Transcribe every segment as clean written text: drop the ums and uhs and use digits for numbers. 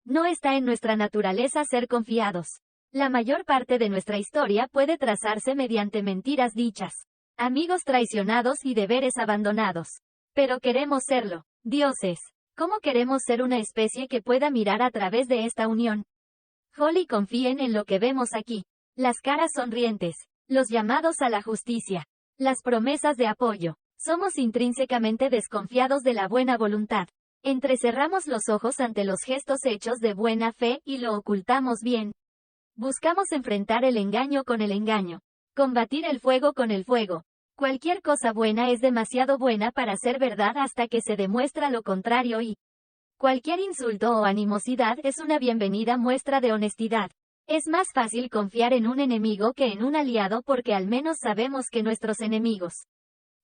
No está en nuestra naturaleza ser confiados. La mayor parte de nuestra historia puede trazarse mediante mentiras dichas, amigos traicionados y deberes abandonados. Pero queremos serlo, dioses. ¿Cómo queremos ser una especie que pueda mirar a través de esta unión? Holly, confíen en lo que vemos aquí. Las caras sonrientes, los llamados a la justicia, las promesas de apoyo. Somos intrínsecamente desconfiados de la buena voluntad. Entrecerramos los ojos ante los gestos hechos de buena fe y lo ocultamos bien. Buscamos enfrentar el engaño con el engaño. Combatir el fuego con el fuego. Cualquier cosa buena es demasiado buena para ser verdad hasta que se demuestra lo contrario y cualquier insulto o animosidad es una bienvenida muestra de honestidad. Es más fácil confiar en un enemigo que en un aliado porque al menos sabemos que nuestros enemigos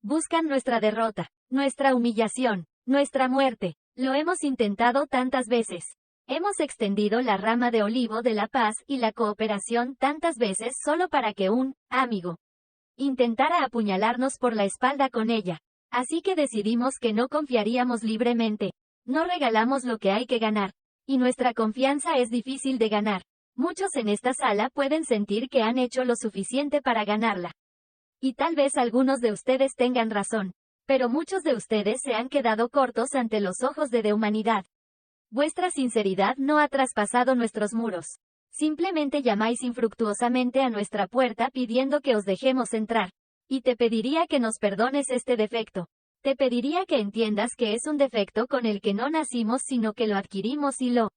buscan nuestra derrota, nuestra humillación, nuestra muerte. Lo hemos intentado tantas veces. Hemos extendido la rama de olivo de la paz y la cooperación tantas veces solo para que un amigo intentara apuñalarnos por la espalda con ella. Así que decidimos que no confiaríamos libremente. No regalamos lo que hay que ganar. Y nuestra confianza es difícil de ganar. Muchos en esta sala pueden sentir que han hecho lo suficiente para ganarla. Y tal vez algunos de ustedes tengan razón. Pero muchos de ustedes se han quedado cortos ante los ojos de humanidad. Vuestra sinceridad no ha traspasado nuestros muros. Simplemente llamáis infructuosamente a nuestra puerta pidiendo que os dejemos entrar. Y te pediría que nos perdones este defecto. Te pediría que entiendas que es un defecto con el que no nacimos sino que lo adquirimos y lo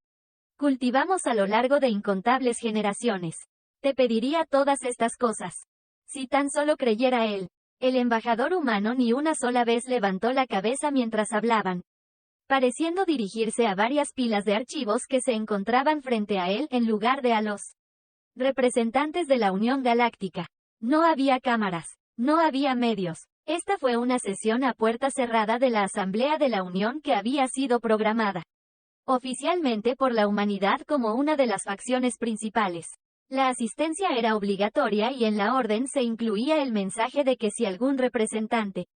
cultivamos a lo largo de incontables generaciones. Te pediría todas estas cosas. Si tan solo creyera él. El embajador humano ni una sola vez levantó la cabeza mientras hablaban, pareciendo dirigirse a varias pilas de archivos que se encontraban frente a él en lugar de a los representantes de la Unión Galáctica. No había cámaras, no había medios. Esta fue una sesión a puerta cerrada de la Asamblea de la Unión que había sido programada oficialmente por la humanidad como una de las facciones principales. La asistencia era obligatoria y en la orden se incluía el mensaje de que si algún representante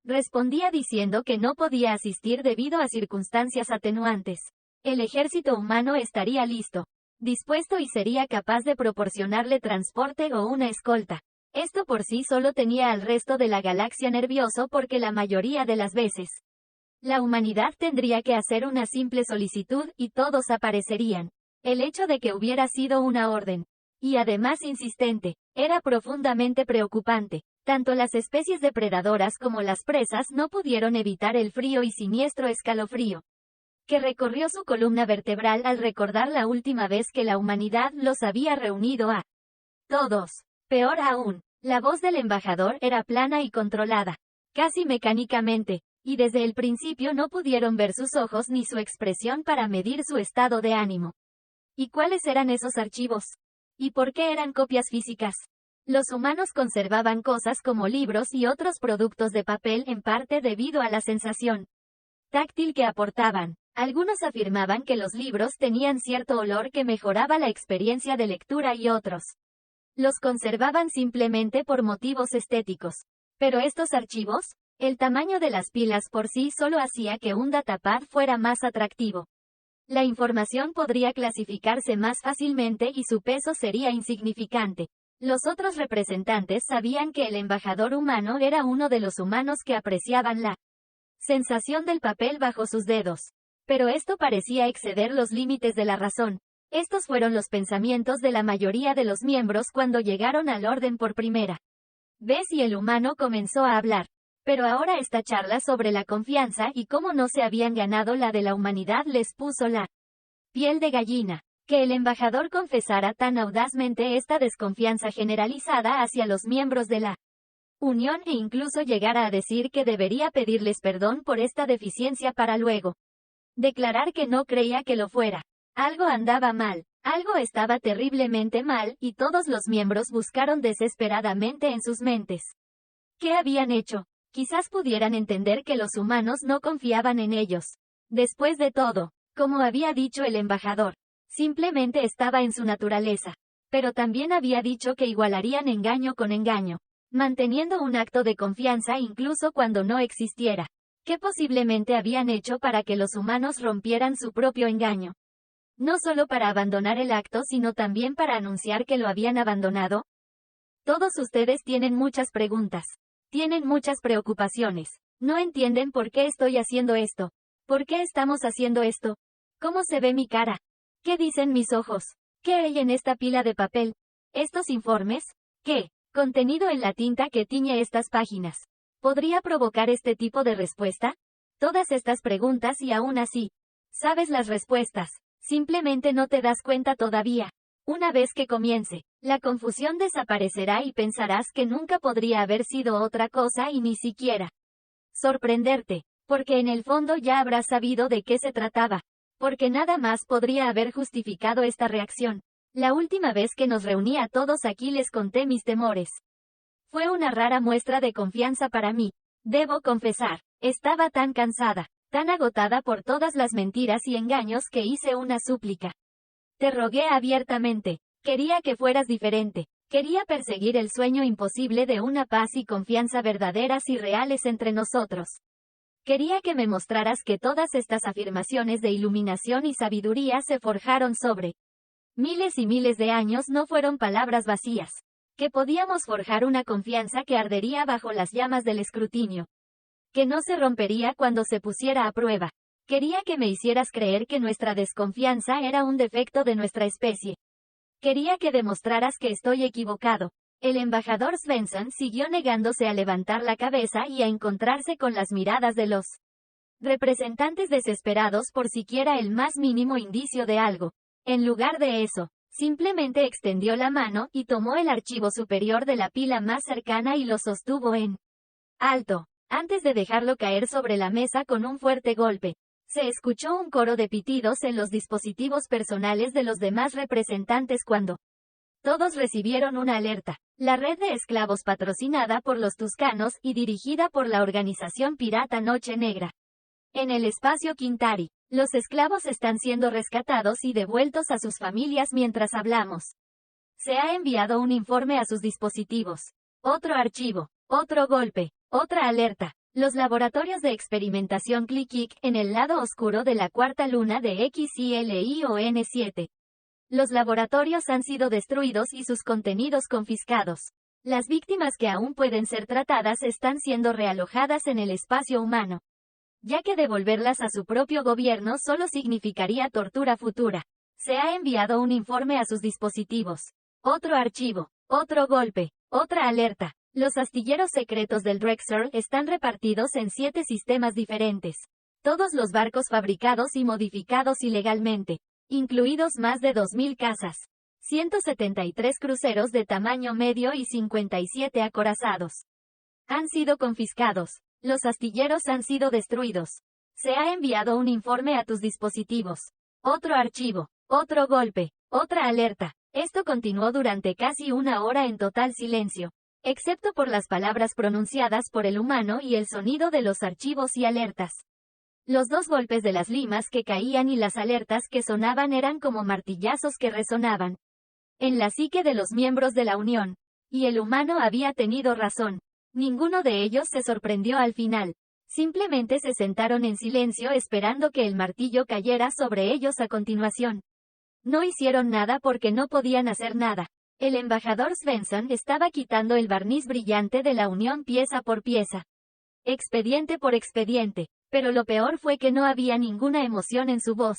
respondía diciendo que no podía asistir debido a circunstancias atenuantes, el ejército humano estaría listo, dispuesto y sería capaz de proporcionarle transporte o una escolta. Esto por sí solo tenía al resto de la galaxia nervioso porque la mayoría de las veces la humanidad tendría que hacer una simple solicitud y todos aparecerían. El hecho de que hubiera sido una orden, y además insistente, era profundamente preocupante. Tanto las especies depredadoras como las presas no pudieron evitar el frío y siniestro escalofrío que recorrió su columna vertebral al recordar la última vez que la humanidad los había reunido a todos. Peor aún, la voz del embajador era plana y controlada, casi mecánicamente, y desde el principio no pudieron ver sus ojos ni su expresión para medir su estado de ánimo. ¿Y cuáles eran esos archivos? ¿Y por qué eran copias físicas? Los humanos conservaban cosas como libros y otros productos de papel en parte debido a la sensación táctil que aportaban. Algunos afirmaban que los libros tenían cierto olor que mejoraba la experiencia de lectura y otros los conservaban simplemente por motivos estéticos. Pero estos archivos, el tamaño de las pilas por sí solo hacía que un datapad fuera más atractivo. La información podría clasificarse más fácilmente y su peso sería insignificante. Los otros representantes sabían que el embajador humano era uno de los humanos que apreciaban la sensación del papel bajo sus dedos. Pero esto parecía exceder los límites de la razón. Estos fueron los pensamientos de la mayoría de los miembros cuando llegaron al orden por primera vez y el humano comenzó a hablar. Pero ahora esta charla sobre la confianza y cómo no se habían ganado la de la humanidad les puso la piel de gallina. Que el embajador confesara tan audazmente esta desconfianza generalizada hacia los miembros de la Unión e incluso llegara a decir que debería pedirles perdón por esta deficiencia para luego declarar que no creía que lo fuera. Algo andaba mal, algo estaba terriblemente mal y todos los miembros buscaron desesperadamente en sus mentes. ¿Qué habían hecho? Quizás pudieran entender que los humanos no confiaban en ellos. Después de todo, como había dicho el embajador, simplemente estaba en su naturaleza. Pero también había dicho que igualarían engaño con engaño, manteniendo un acto de confianza incluso cuando no existiera. ¿Qué posiblemente habían hecho para que los humanos rompieran su propio engaño? No solo para abandonar el acto, sino también para anunciar que lo habían abandonado. Todos ustedes tienen muchas preguntas. Tienen muchas preocupaciones. No entienden por qué estoy haciendo esto. ¿Por qué estamos haciendo esto? ¿Cómo se ve mi cara? ¿Qué dicen mis ojos? ¿Qué hay en esta pila de papel? ¿Estos informes? ¿Qué contenido en la tinta que tiñe estas páginas podría provocar este tipo de respuesta? Todas estas preguntas y aún así, sabes las respuestas. Simplemente no te das cuenta todavía. Una vez que comience, la confusión desaparecerá y pensarás que nunca podría haber sido otra cosa y ni siquiera sorprenderte, porque en el fondo ya habrás sabido de qué se trataba, porque nada más podría haber justificado esta reacción. La última vez que nos reuní a todos aquí les conté mis temores. Fue una rara muestra de confianza para mí. Debo confesar, estaba tan cansada, tan agotada por todas las mentiras y engaños que hice una súplica. Te rogué abiertamente. Quería que fueras diferente. Quería perseguir el sueño imposible de una paz y confianza verdaderas y reales entre nosotros. Quería que me mostraras que todas estas afirmaciones de iluminación y sabiduría se forjaron sobre miles y miles de años, no fueron palabras vacías. Que podíamos forjar una confianza que ardería bajo las llamas del escrutinio. Que no se rompería cuando se pusiera a prueba. Quería que me hicieras creer que nuestra desconfianza era un defecto de nuestra especie. Quería que demostraras que estoy equivocado. El embajador Svensson siguió negándose a levantar la cabeza y a encontrarse con las miradas de los representantes desesperados por siquiera el más mínimo indicio de algo. En lugar de eso, simplemente extendió la mano y tomó el archivo superior de la pila más cercana y lo sostuvo en alto, antes de dejarlo caer sobre la mesa con un fuerte golpe. Se escuchó un coro de pitidos en los dispositivos personales de los demás representantes cuando todos recibieron una alerta. La red de esclavos patrocinada por los tuscanos y dirigida por la organización pirata Noche Negra. En el espacio Quintari, los esclavos están siendo rescatados y devueltos a sus familias mientras hablamos. Se ha enviado un informe a sus dispositivos. Otro archivo, otro golpe, otra alerta. Los laboratorios de experimentación Click en el lado oscuro de la cuarta luna de XILION 7. Los laboratorios han sido destruidos y sus contenidos confiscados. Las víctimas que aún pueden ser tratadas están siendo realojadas en el espacio humano, ya que devolverlas a su propio gobierno solo significaría tortura futura. Se ha enviado un informe a sus dispositivos. Otro archivo, otro golpe, otra alerta. Los astilleros secretos del Drexel están repartidos en 7 sistemas diferentes. Todos los barcos fabricados y modificados ilegalmente, incluidos más de 2.000 casas, 173 cruceros de tamaño medio y 57 acorazados, han sido confiscados. Los astilleros han sido destruidos. Se ha enviado un informe a tus dispositivos. Otro archivo, otro golpe, otra alerta. Esto continuó durante casi una hora en total silencio, excepto por las palabras pronunciadas por el humano y el sonido de los archivos y alertas. Los 2 golpes de las limas que caían y las alertas que sonaban eran como martillazos que resonaban en la psique de los miembros de la Unión. Y el humano había tenido razón. Ninguno de ellos se sorprendió al final. Simplemente se sentaron en silencio esperando que el martillo cayera sobre ellos a continuación. No hicieron nada porque no podían hacer nada. El embajador Svensson estaba quitando el barniz brillante de la Unión pieza por pieza, expediente por expediente, pero lo peor fue que no había ninguna emoción en su voz.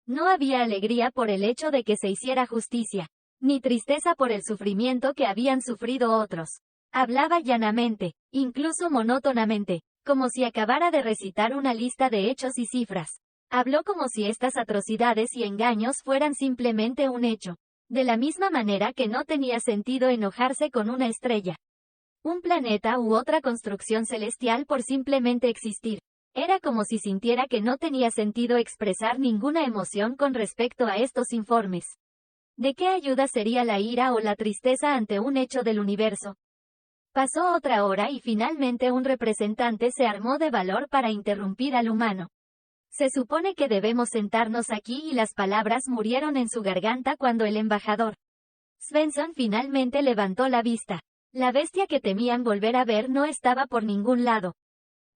No había alegría por el hecho de que se hiciera justicia, ni tristeza por el sufrimiento que habían sufrido otros. Hablaba llanamente, incluso monótonamente, como si acabara de recitar una lista de hechos y cifras. Habló como si estas atrocidades y engaños fueran simplemente un hecho. De la misma manera que no tenía sentido enojarse con una estrella, un planeta u otra construcción celestial por simplemente existir. Era como si sintiera que no tenía sentido expresar ninguna emoción con respecto a estos informes. ¿De qué ayuda sería la ira o la tristeza ante un hecho del universo? Pasó otra hora y finalmente un representante se armó de valor para interrumpir al humano. Se supone que debemos sentarnos aquí y las palabras murieron en su garganta cuando el embajador Svensson finalmente levantó la vista. La bestia que temían volver a ver no estaba por ningún lado.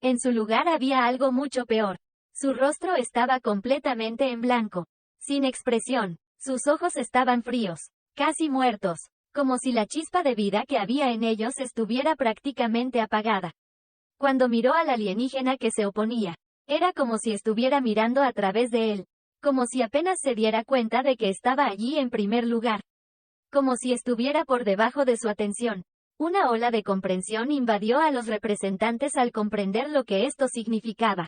En su lugar había algo mucho peor. Su rostro estaba completamente en blanco. sin expresión. Sus ojos estaban fríos, casi muertos, como si la chispa de vida que había en ellos estuviera prácticamente apagada. Cuando miró al alienígena que se oponía, era como si estuviera mirando a través de él, como si apenas se diera cuenta de que estaba allí en primer lugar, como si estuviera por debajo de su atención. Una ola de comprensión invadió a los representantes al comprender lo que esto significaba.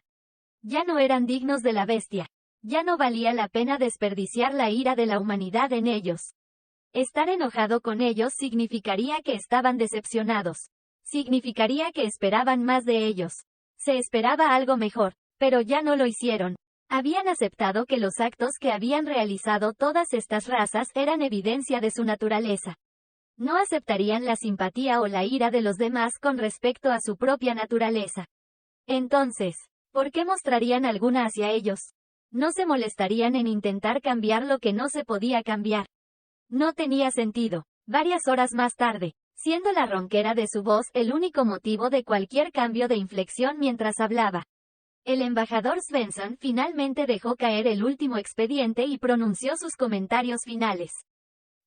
Ya no eran dignos de la bestia. Ya no valía la pena desperdiciar la ira de la humanidad en ellos. Estar enojado con ellos significaría que estaban decepcionados. Significaría que esperaban más de ellos. Se esperaba algo mejor, pero ya no lo hicieron. Habían aceptado que los actos que habían realizado todas estas razas eran evidencia de su naturaleza. No aceptarían la simpatía o la ira de los demás con respecto a su propia naturaleza. Entonces, ¿por qué mostrarían alguna hacia ellos? No se molestarían en intentar cambiar lo que no se podía cambiar. No tenía sentido. Varias horas más tarde, siendo la ronquera de su voz el único motivo de cualquier cambio de inflexión mientras hablaba, el embajador Svensson finalmente dejó caer el último expediente y pronunció sus comentarios finales.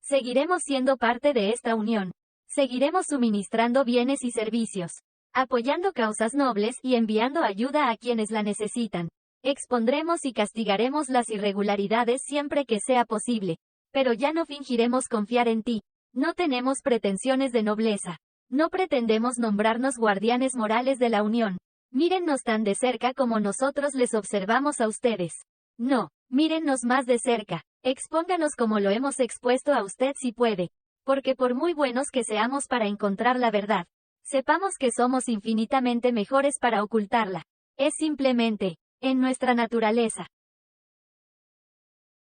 Seguiremos siendo parte de esta unión. Seguiremos suministrando bienes y servicios, apoyando causas nobles y enviando ayuda a quienes la necesitan. Expondremos y castigaremos las irregularidades siempre que sea posible. Pero ya no fingiremos confiar en ti. No tenemos pretensiones de nobleza. No pretendemos nombrarnos guardianes morales de la Unión. Mírennos tan de cerca como nosotros les observamos a ustedes. No, mírennos más de cerca. Expónganos como lo hemos expuesto a usted si puede. Porque por muy buenos que seamos para encontrar la verdad, sepamos que somos infinitamente mejores para ocultarla. Es simplemente, en nuestra naturaleza.